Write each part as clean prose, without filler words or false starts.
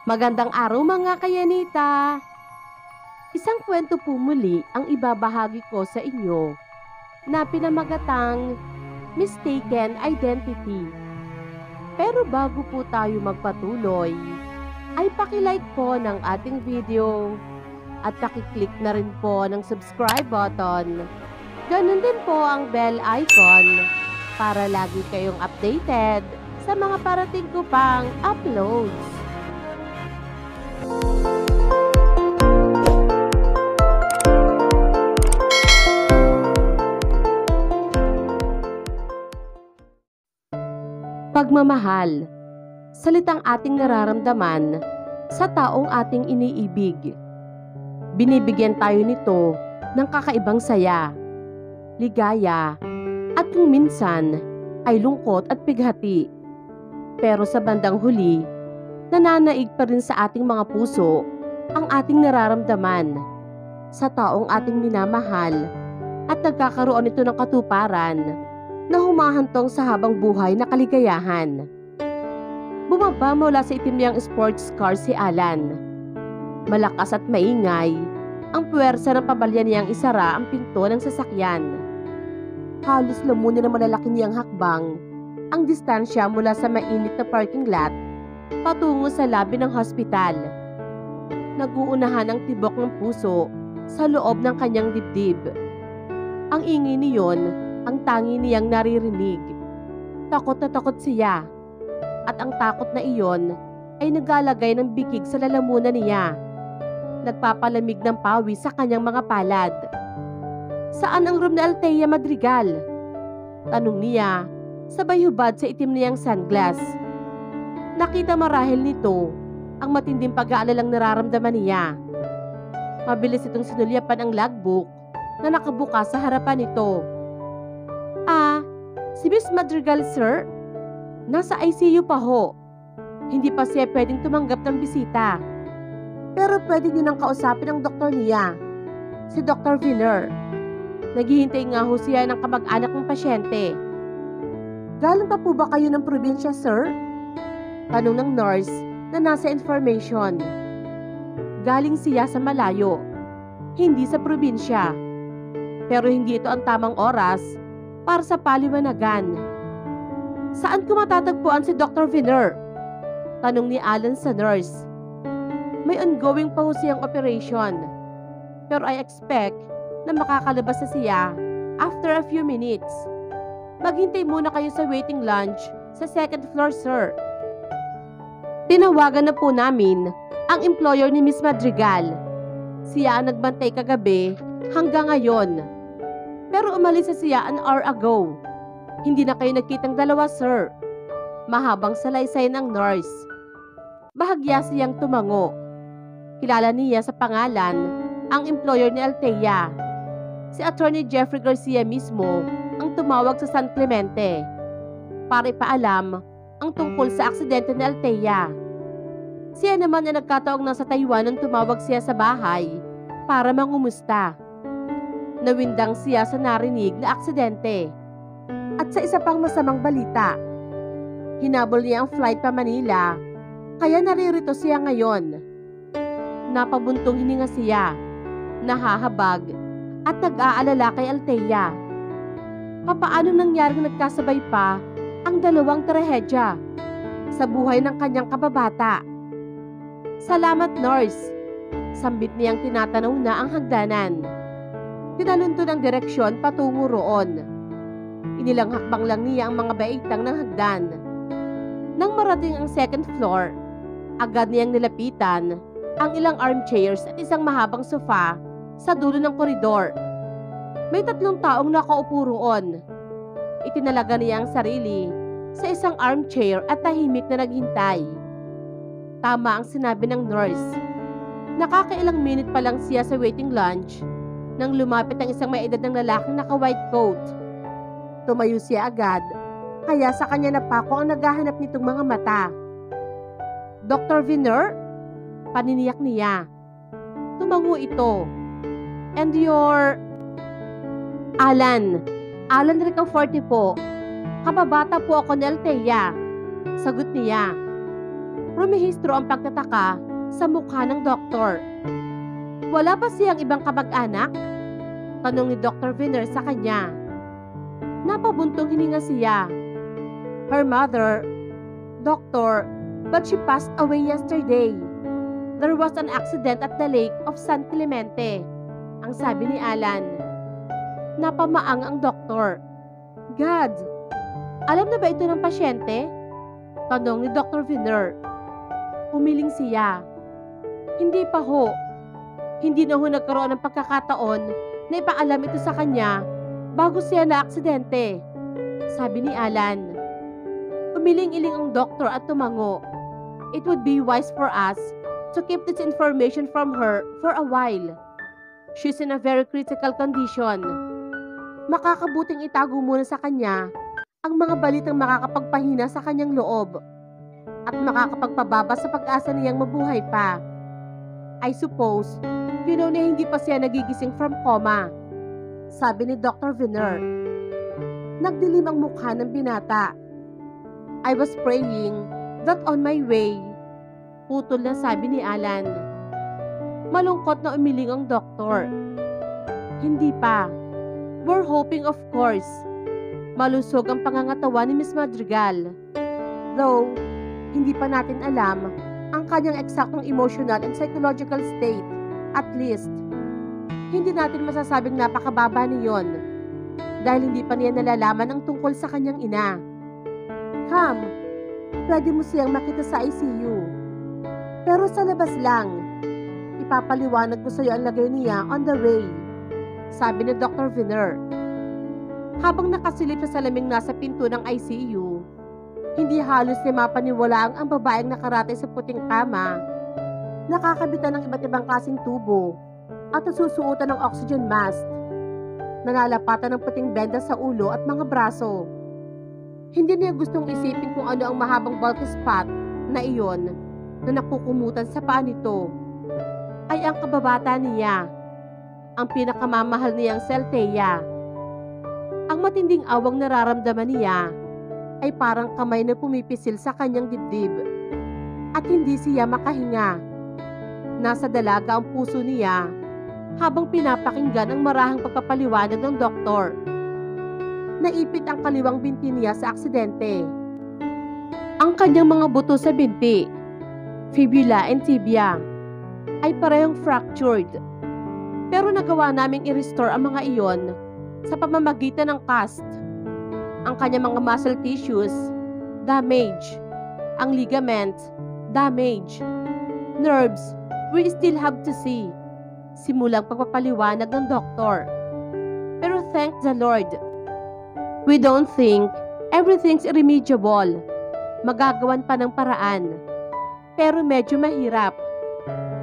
Magandang araw mga kayanita! Isang kwento po muli ang ibabahagi ko sa inyo na pinamagatang Mistaken Identity. Pero bago po tayo magpatuloy, ay pakilike po ng ating video at pakiclick na rin po ng subscribe button. Ganun din po ang bell icon para lagi kayong updated sa mga parating ko pang uploads. Pagmamahal, salitang ating nararamdaman sa taong ating iniibig. Binibigyan tayo nito ng kakaibang saya, ligaya, at kung minsan ay lungkot at pighati. Pero sa bandang huli, nananaig pa rin sa ating mga puso ang ating nararamdaman sa taong ating minamahal at nagkakaroon ito ng katuparan na humahantong sa habang buhay na kaligayahan. Bumaba mula sa itim niyang sports car si Alan. Malakas at maingay ang puwersa ng pabalya niyang isara ang pinto ng sasakyan. Halos lamunin ng malalaki niyang hakbang ang distansya mula sa mainit na parking lot patungo sa labi ng hospital. Nag-uunahan ang tibok ng puso sa loob ng kanyang dibdib. Ang ingay niyon ang tangi niyang naririnig. Takot na takot siya. At ang takot na iyon ay naglalagay ng bikig sa lalamunan niya. Nagpapalamig ng pawis sa kanyang mga palad. Saan ang room na Althea Madrigal? Tanong niya, sabay hubad sa itim niyang sunglass. Nakita marahil nito ang matinding pag-aalalang nararamdaman niya. Mabilis itong sinulyapan ang logbook na nakabukas sa harapan nito. Si Miss Madrigal, sir? Nasa ICU pa ho. Hindi pa siya pwedeng tumanggap ng bisita. Pero pwede niyo nang kausapin ang doktor niya, si Dr. Viner. Naghihintay nga ho siya ng kamag-anak ng pasyente. Galing pa po ba kayo ng probinsya, sir? Tanong ng nurse na nasa information. Galing siya sa malayo, hindi sa probinsya. Pero hindi ito ang tamang oras para sa paliwanagan. Saan ko matatagpuan si Dr. Viner? Tanong ni Alan sa nurse. May ongoing pa ho siyang operation. Pero I expect na makakalabas na siya after a few minutes. Maghintay muna kayo sa waiting lounge sa second floor, sir. Tinawagan na po namin ang employer ni Miss Madrigal. Siya ang nagbantay kagabi hanggang ngayon. Pero umalis na siya an hour ago. Hindi na kayo nagkitang dalawa, sir. Mahabang salaysay ng nurse. Bahagya siyang tumango. Kilala niya sa pangalan ang employer ni Althea. Si Attorney Jeffrey Garcia mismo ang tumawag sa San Clemente para ipaalam ang tungkol sa aksidente ni Althea. Siya naman na nagkataong nasa Taiwan nang tumawag siya sa bahay para mangumusta. Nawindang siya sa narinig na aksidente. At sa isa pang masamang balita, hinabol niya ang flight pa Manila, kaya naririto siya ngayon. Napabuntong hininga siya, nahahabag, at nag-aalala kay Althea. Papaano nangyaring nagkasabay pa ang dalawang trahedya sa buhay ng kanyang kababata? Salamat, nurse. Sambit niyang tinatanaw na ang hagdanan. Tinalunto ng direksyon patungo roon. Inilang hakbang lang niya ang mga baitang ng hagdan. Nang marating ang second floor, agad niyang nilapitan ang ilang armchairs at isang mahabang sofa sa dulo ng koridor. May 3 taong nakaupo roon. Itinalaga niya ang sarili sa isang armchair at tahimik na naghintay. Tama ang sinabi ng nurse. Nakakailang minute pa lang siya sa waiting lounge nang lumapit ang isang may edad ng lalaking naka-white coat. Tumayo siya agad, kaya sa kanya napako ang naghahanap nitong mga mata. Dr. Viner? Paniniyak niya. Tumango ito. And your... Alan. Alan Ricaforte po. Kababata po ako ni Althea. Sagot niya. Rumihistro ang pagtataka sa mukha ng doktor. Wala ba siyang ibang kamag-anak? Tanong ni Dr. Viner sa kanya. Napabuntong hininga siya. Her mother, Doctor, but she passed away yesterday. There was an accident at the lake of San Clemente, ang sabi ni Alan. Napamaang ang doktor. God, alam na ba ito ng pasyente? Tanong ni Dr. Viner. Umiling siya. Hindi pa ho. Hindi na ho nagkaroon ng pagkakataon na ipaalam ito sa kanya bago siya na aksidente, sabi ni Alan. Umiling-iling ang doktor at tumango. It would be wise for us to keep this information from her for a while. She's in a very critical condition. Makakabuting itago muna sa kanya ang mga balitang makakapagpahina sa kanyang loob at makakapagpababa sa pag-asa niyang mabuhay pa. I suppose, you know na hindi pa siya nagigising from coma, sabi ni Dr. Viner. Nagdilim ang mukha ng binata. I was praying that on my way, putol na sabi ni Alan. Malungkot na umiling ang doktor. Hindi pa. We're hoping of course. Malusog ang pangangatawa ni Miss Madrigal. Though, hindi pa natin alam ang kanyang eksaktong emotional and psychological state. At least, hindi natin masasabing napakababa niyon dahil hindi pa niya nalalaman ang tungkol sa kanyang ina. Come, pwede mo siyang makita sa ICU. Pero sa labas lang, ipapaliwanag ko sa iyo ang lagay niya on the way, sabi ni Dr. Viner. Habang nakasilip sa salaming nasa pinto ng ICU, hindi halos niya mapaniwalaang ang babaeng nakaratay sa puting kama, nakakabitan ng iba't ibang klaseng tubo at nasusuotan ng oxygen mask, nalalapatan ng puting benda sa ulo at mga braso. Hindi niya gustong isipin kung ano ang mahabang bulky spot na iyon na nakukumutan sa paa nito ay ang kababata niya, ang pinakamamahal niyang Celtea. Ang matinding awang nararamdaman niya ay parang kamay na pumipisil sa kanyang dibdib at hindi siya makahinga. Nasa dalaga ang puso niya habang pinapakinggan ang marahang pagpapaliwanag ng doktor. Naipit ang kaliwang binti niya sa aksidente. Ang kanyang mga buto sa binti, fibula and tibia, ay parehong fractured. Pero nagawa naming i-restore ang mga iyon sa pamamagitan ng cast. Ang kanyang mga muscle tissues, damage. Ang ligament, damage. Nerves, we still have to see. Simulang pagpapaliwanag ng doktor. Pero thank the Lord, we don't think everything's irremediable. Magagawan pa ng paraan. Pero medyo mahirap.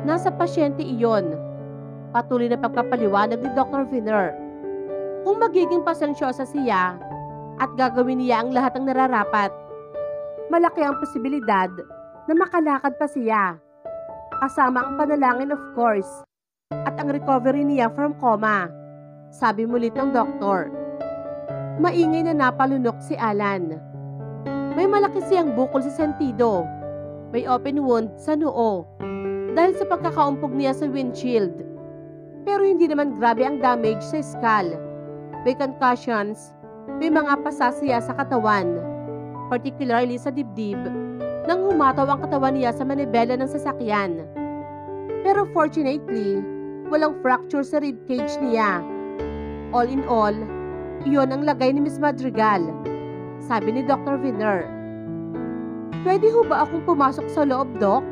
Nasa pasyente iyon. Patuloy na pagpapaliwanag ni Dr. Viner. Kung magiging pasensyosa siya at gagawin niya ang lahat ng nararapat, malaki ang posibilidad na makalakad pa siya. Kasama ang panalangin of course at ang recovery niya from coma, sabi mulit ng doktor. Maingay na napalunok si Alan. May malaki siyang bukol sa sentido. May open wound sa noo dahil sa pagkakaumpog niya sa windshield. Pero hindi naman grabe ang damage sa skull. May concussions, may mga pasasya sa katawan, particularly sa dibdib, nang humataw ang katawan niya sa manibela ng sasakyan. Pero fortunately, walang fracture sa ribcage niya. All in all, iyon ang lagay ni Miss Madrigal, sabi ni Dr. Viner. Pwede ho ba akong pumasok sa loob, Doc?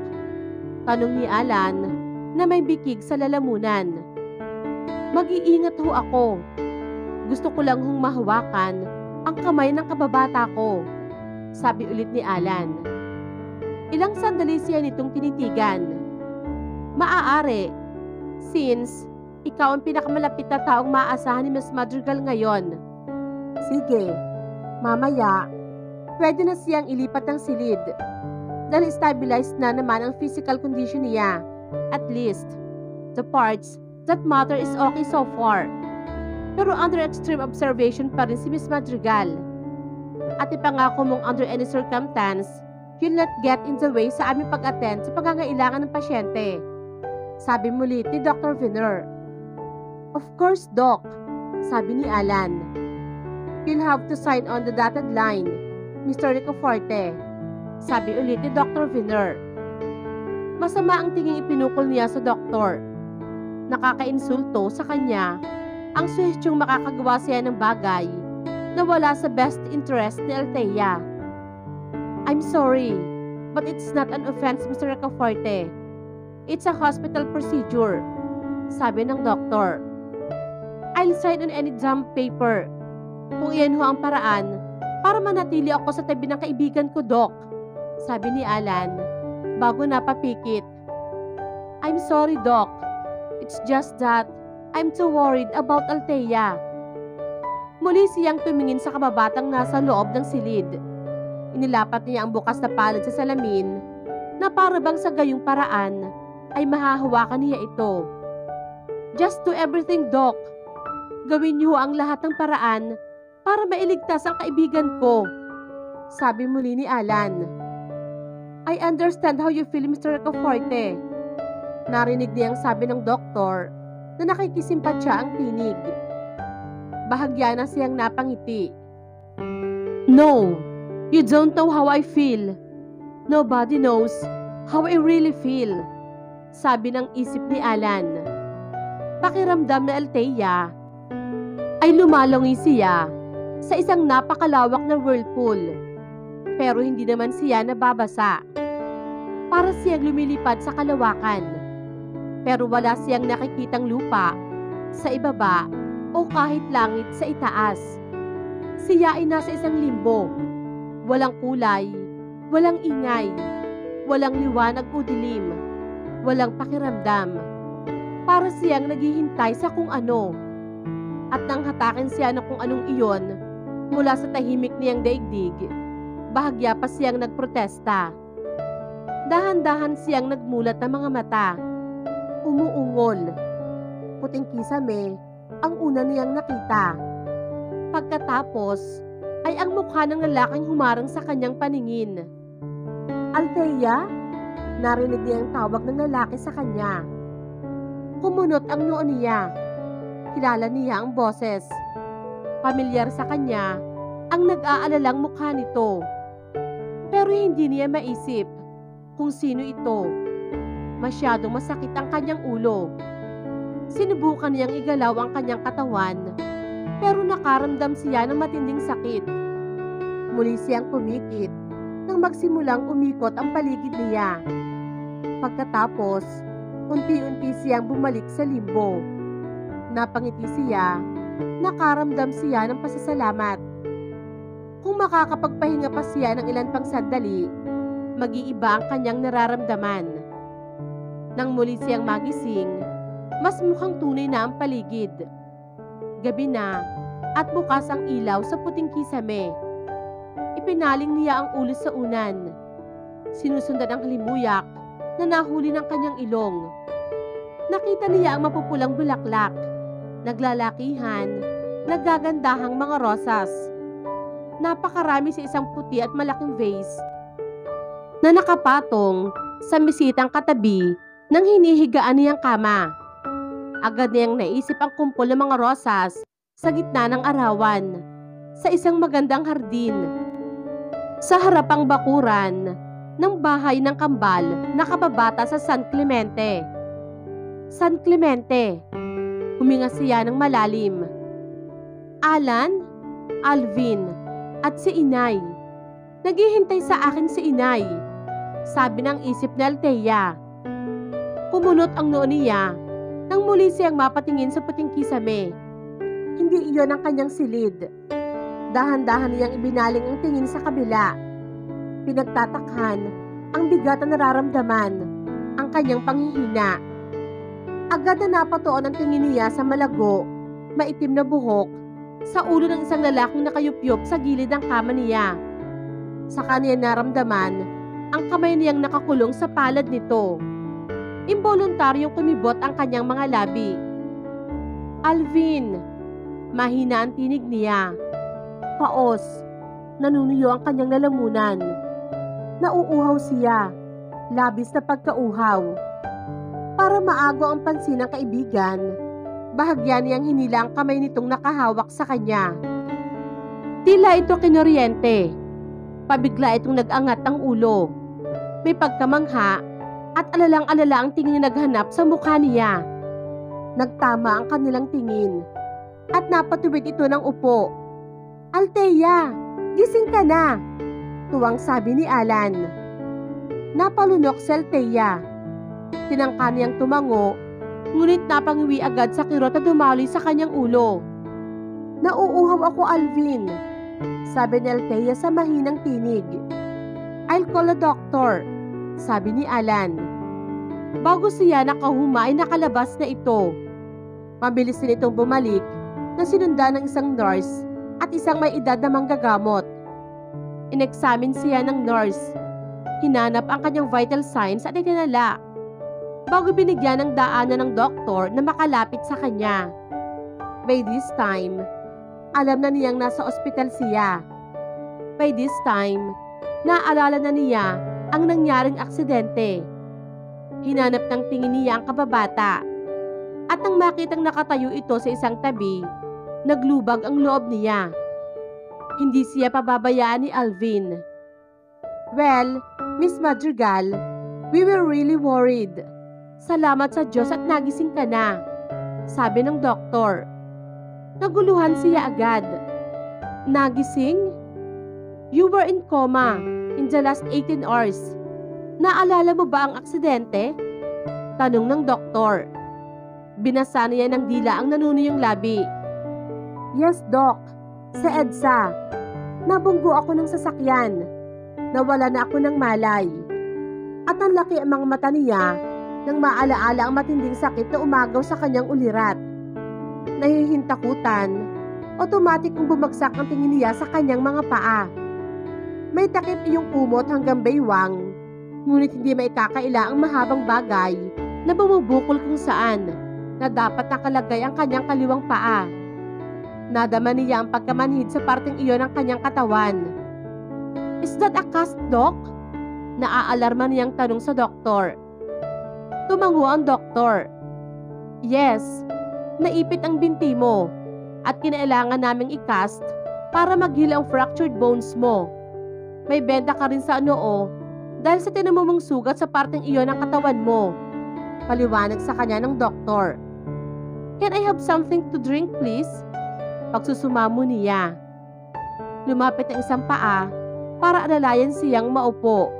Tanong ni Alan na may bikig sa lalamunan. Mag-iingat ho ako. Gusto ko lang hong mahawakan ang kamay ng kababata ko, sabi ulit ni Alan. Ilang sandali siya nitong tinitigan. Maaari, since ikaw ang pinakamalapit na taong maaasahan ni Miss Madrigal ngayon. Sige, mamaya, pwede na siyang ilipat ng silid dahil stabilized na naman ang physical condition niya. At least, the parts that matter is okay so far. Pero under extreme observation pa rin si Miss Madrigal. At ipangako mong under any circumstance, You'll not get in the way sa aming pag-attend sa pangangailangan ng pasyente. Sabi muli ni Dr. Venner. Of course, Doc, sabi ni Alan. You'll have to sign on the dotted line, Mr. Ricoforte, sabi ulit ni Dr. Venner. Masama ang tingin ipinukol niya sa doktor. Nakakainsulto sa kanya ang suhestyong makakagawa siya ng bagay na wala sa best interest ni Althea. I'm sorry, but it's not an offense, Mr. Ricoforte. It's a hospital procedure, sabi ng doktor. I'll sign on any damn paper kung iyan ho ang paraan para manatili ako sa tabi ng kaibigan ko, Doc, sabi ni Alan bago napapikit. I'm sorry, Doc. It's just that I'm too worried about Althea. Muli siyang tumingin sa kababatang nasa loob ng silid. Inilapat niya ang bukas na palad sa salamin na para bang sa gayong paraan ay mahahawakan niya ito. Just do everything, Doc. Gawin niyo ang lahat ng paraan para mailigtas ang kaibigan ko, sabi muli ni Alan. I understand how you feel, Mr. Ricoforte. Narinig niyang sabi ng doktor na nakikisimpatya ang tinig. Bahagya na siyang napangiti. No, you don't know how I feel. Nobody knows how I really feel, sabi ng isip ni Alan. Pakiramdam na Althea ay lumalungi siya sa isang napakalawak na whirlpool. Pero hindi naman siya nababasa. Para siyang lumilipad sa kalawakan. Pero wala siyang nakikitang lupa sa ibaba o kahit langit sa itaas. Siya ay nasa isang limbo. Walang kulay, walang ingay, walang liwanag o dilim, walang pakiramdam. Para siyang naghihintay sa kung ano. At nang hatakin siya ng kung anong iyon mula sa tahimik niyang daigdig, bahagya pa siyang nagprotesta. Dahan-dahan siyang nagmulat ng mga mata. Umuungol. Puting kisame ang una niyang nakita. Pagkatapos ay ang mukha ng lalaking humarang sa kanyang paningin. Althea? Narinig niya ang tawag ng lalaki sa kanya. Kumunot ang noo niya. Kilala niya ang boses. Pamilyar sa kanya ang nag-aalalang mukha nito. Pero hindi niya maisip kung sino ito. Masyadong masakit ang kanyang ulo. Sinubukan niyang igalaw ang kanyang katawan, pero nakaramdam siya ng matinding sakit. Muli siyang pumikit nang magsimulang umikot ang paligid niya. Pagkatapos, unti-unti siyang bumalik sa limbo. Napangiti siya, nakaramdam siya ng pasasalamat. Kung makakapagpahinga pa siya ng ilan pang sandali, mag-iiba ang kanyang nararamdaman. Nang muli siyang magising, mas mukhang tunay na ang paligid. Gabi na at bukas ang ilaw sa puting kisame. Ipinaling niya ang ulo sa unan. Sinusundan ang halimuyak na nahuli ng kanyang ilong. Nakita niya ang mapupulang bulaklak, naglalakihan, naggagandahang mga rosas. Napakarami sa isang puti at malaking vase na nakapatong sa mesitang katabi ng hinihigaan niyang kama. Agad niyang naisip ang kumpol ng mga rosas sa gitna ng arawan sa isang magandang hardin. Sa harapang bakuran ng bahay ng kambal na kababata sa San Clemente. San Clemente. Huminga siya ng malalim. Alan, Alvin, at si Inay. Naghihintay sa akin si Inay, sabi ng isip ni Althea. Kumunot ang noo niya nang muli siyang mapatingin sa puting kisame. Hindi iyon ang kanyang silid. Dahan-dahan niyang ibinaling ang tingin sa kabila. Pinagtatakhan ang bigat na nararamdaman, ang kanyang panghihina. Agad na napatuon ang tingin niya sa malago, maitim na buhok, sa ulo ng isang lalaking nakayupyop sa gilid ng kama niya. Sa kanya naramdaman ang kamay niyang nakakulong sa palad nito. Involuntaryong kumibot ang kanyang mga labi. Alvin! Mahina ang tinig niya. Paos. Nanunuyo ang kanyang lalamunan. Nauuhaw siya, labis na pagkauhaw. Para maago ang pansin ng kaibigan, bahagya niyang hinila ang kamay nitong nakahawak sa kanya. Tila ito kinuryente. Pabigla itong nag-angat ang ulo. May pagkamangha at alalang-alala ang tingin na naghanap sa mukha niya. Nagtama ang kanilang tingin at napatuwid ito ng upo. "Althea, gising ka na!" Tuwang sabi ni Alan. Napalunok si Althea. Tinangka niyang tumango, ngunit napangiwi agad sa kirot na dumaloy sa kanyang ulo. "Nauuhaw ako, Alvin," sabi ni Althea sa mahinang tinig. "I'll call a doctor," sabi ni Alan. Bago siya nakahuma ay nakalabas na ito. Mabilis din itong bumalik na sinundan ng isang nurse at isang may edad na manggagamot. Inexamine siya ng nurse. Hinanap ang kanyang vital signs at itinala. Bago binigyan ng daanan ng doktor na makalapit sa kanya. By this time, alam na niyang nasa ospital siya. By this time, naalala na niya ang nangyaring aksidente. Hinanap ng tingin niya ang kababata. At nang makitang nakatayo ito sa isang tabi, naglubag ang loob niya. Hindi siya pababayaan ni Alvin. "Well, Miss Madrigal, we were really worried. Salamat sa Diyos at nagising ka na," sabi ng doktor. Naguluhan siya agad. "Nagising? You were in coma in the last 18 hours. Naalala mo ba ang aksidente?" Tanong ng doktor. Binasa niya ng dila ang nanunuyong labi. "Yes, Doc. Sa EDSA. Nabunggo ako ng sasakyan. Nawala na ako ng malay. At ang laki ang mga mata niya nang maalaala ang matinding sakit na umagaw sa kanyang ulirat. Nahihintakutan, automatic ang bumagsak ang tingin niya sa kanyang mga paa. May takip iyong kumot hanggang baywang, ngunit hindi maikakaila ang mahabang bagay na bumubukol kung saan na dapat nakalagay ang kanyang kaliwang paa. Nadama niya ang pagkamanhid sa parteng iyon ng kanyang katawan. "Is that a cast, Doc?" Naaalarma niyang tanong sa doktor. Tumango ang doktor. "Yes, naipit ang binti mo at kinailangan naming i-cast para mag-heal ang fractured bones mo. May benda ka rin sa noo dahil sa tinamumong sugat sa parteng iyon ng katawan mo," paliwanag sa kanya ng doktor. "Can I have something to drink, please?" Pagsusumamo niya. Lumapit ang isang paa para alalayan siyang maupo.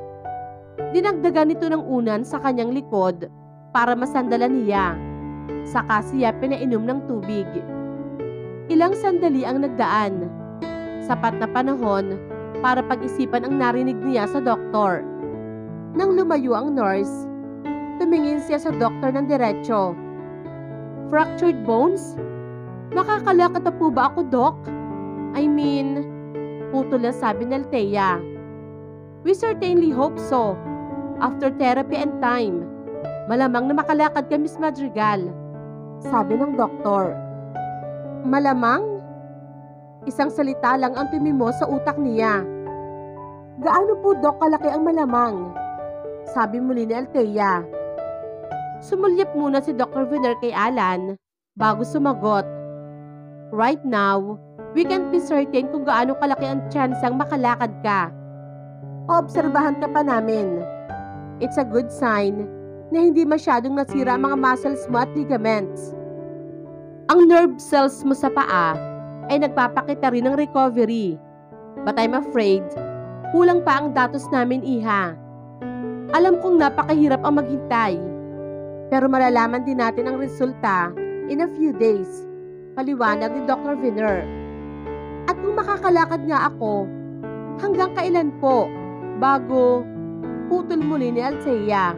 Dinagdagan nito ng unan sa kanyang likod para masandalan niya. Saka siya pinainom ng tubig. Ilang sandali ang nagdaan. Sapat na panahon para pag-isipan ang narinig niya sa doktor. Nang lumayo ang nurse, tumingin siya sa doktor ng diretso. "Fractured bones? Makakalakad na po ba ako, Doc? I mean," putol na sabi ni Althea. "We certainly hope so. After therapy and time, malamang na makalakad ka, Miss Madrigal," sabi ng doktor. "Malamang?" Isang salita lang ang tumimo sa utak niya. "Gaano po, Doc, kalaki ang malamang?" sabi muli ni Althea. Sumulyap muna si Dr. Viner kay Alan bago sumagot. "Right now, we can't be certain kung gaano kalaki ang tsansang makalakad ka. Oobserbahan ka pa namin. It's a good sign na hindi masyadong nasira ang mga muscles mo at ligaments. Ang nerve cells mo sa paa ay nagpapakita rin ng recovery. But I'm afraid, kulang pa ang datos namin, Iha. Alam kong napakahirap ang maghintay, pero malalaman din natin ang resulta in a few days," paliwanag ni Dr. Viner. "At kung makakalakad nga ako, hanggang kailan po bago," putol muli ni Althea.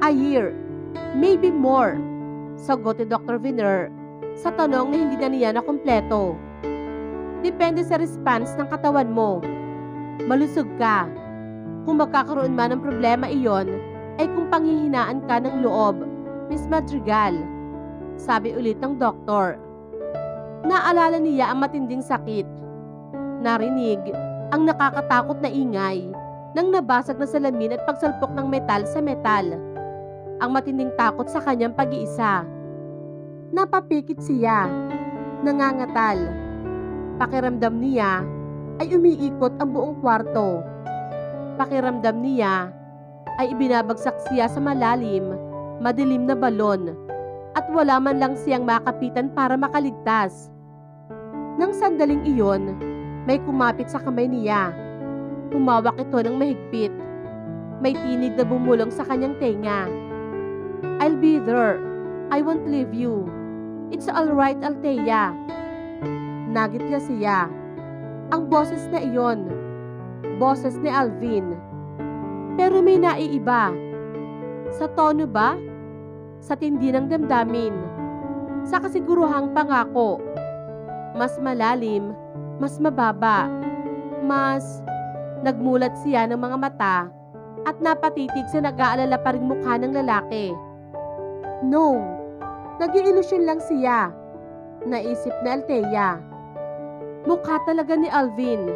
"A year, maybe more," sagot ni Dr. Viner sa tanong na hindi na niya nakumpleto. "Depende sa response ng katawan mo. Malusog ka. Kung magkakaroon man ng problema iyon, ay kung panghihinaan ka ng loob, Miss Madrigal," sabi ulit ng doktor. Naalala niya ang matinding sakit. Narinig ang nakakatakot na ingay ng nabasag na salamin at pagsalpok ng metal sa metal. Ang matinding takot sa kanyang pag-iisa. Napapikit siya, nangangatal. Pakiramdam niya ay umiikot ang buong kwarto. Pakiramdam niya ay ibinabagsak siya sa malalim, madilim na balon at wala man lang siyang makapitan para makaligtas. Nang sandaling iyon, may kumapit sa kamay niya. Humawak ito ng mahigpit. May tinig na bumulong sa kanyang tenga. "I'll be there. I won't leave you. It's alright, Althea." Nagitya siya. Ang boses na iyon, boses ni Alvin. Pero may naiiba. Sa tono ba? Sa tindi ng damdamin? Sa kasiguruhang pangako? Mas malalim, mas mababa, mas... Nagmulat siya ng mga mata at napatitig sa nag-aalala pa ring mukha ng lalaki. No, nag-iilusyon lang siya, naisip na Althea. Mukha talaga ni Alvin.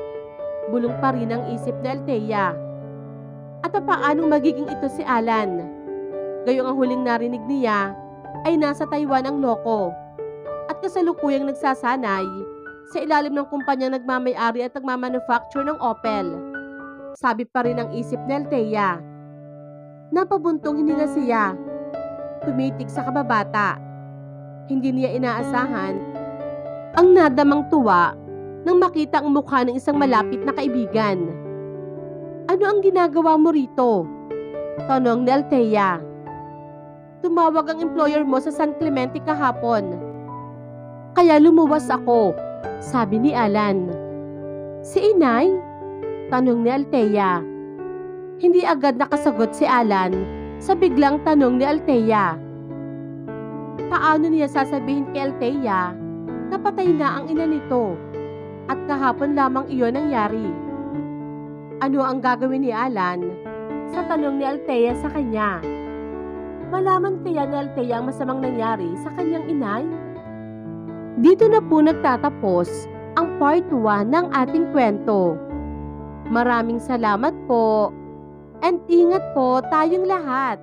Bulong pa rin ang isip ni Althea. At paanong magiging ito si Alan? Gayong ang huling narinig niya ay nasa Taiwan ang loko at kasalukuyang nagsasanay sa ilalim ng kumpanyang nagmamay-ari at nagmamanufacture ng Opel. Sabi pa rin ang isip ni Althea. Napabuntong hindi na siya. Tumitig sa kababata. Hindi niya inaasahan ang nadamang tuwa nang makita ang mukha ng isang malapit na kaibigan. "Ano ang ginagawa mo rito?" tanong ni Althea. "Tumawag ang employer mo sa San Clemente kahapon. Kaya lumuwas ako," sabi ni Alan. "Si inay?" tanong ni Althea. Hindi agad nakasagot si Alan sa biglang tanong ni Althea. Paano niya sasabihin kay Althea na patay na ang ina nito at kahapon lamang iyon nangyari? Ano ang gagawin ni Alan sa tanong ni Althea sa kanya? Malaman kaya ni Althea ang masamang nangyari sa kanyang inay? Dito na po nagtatapos ang part 1 ng ating kwento. Maraming salamat po and ingat po tayong lahat.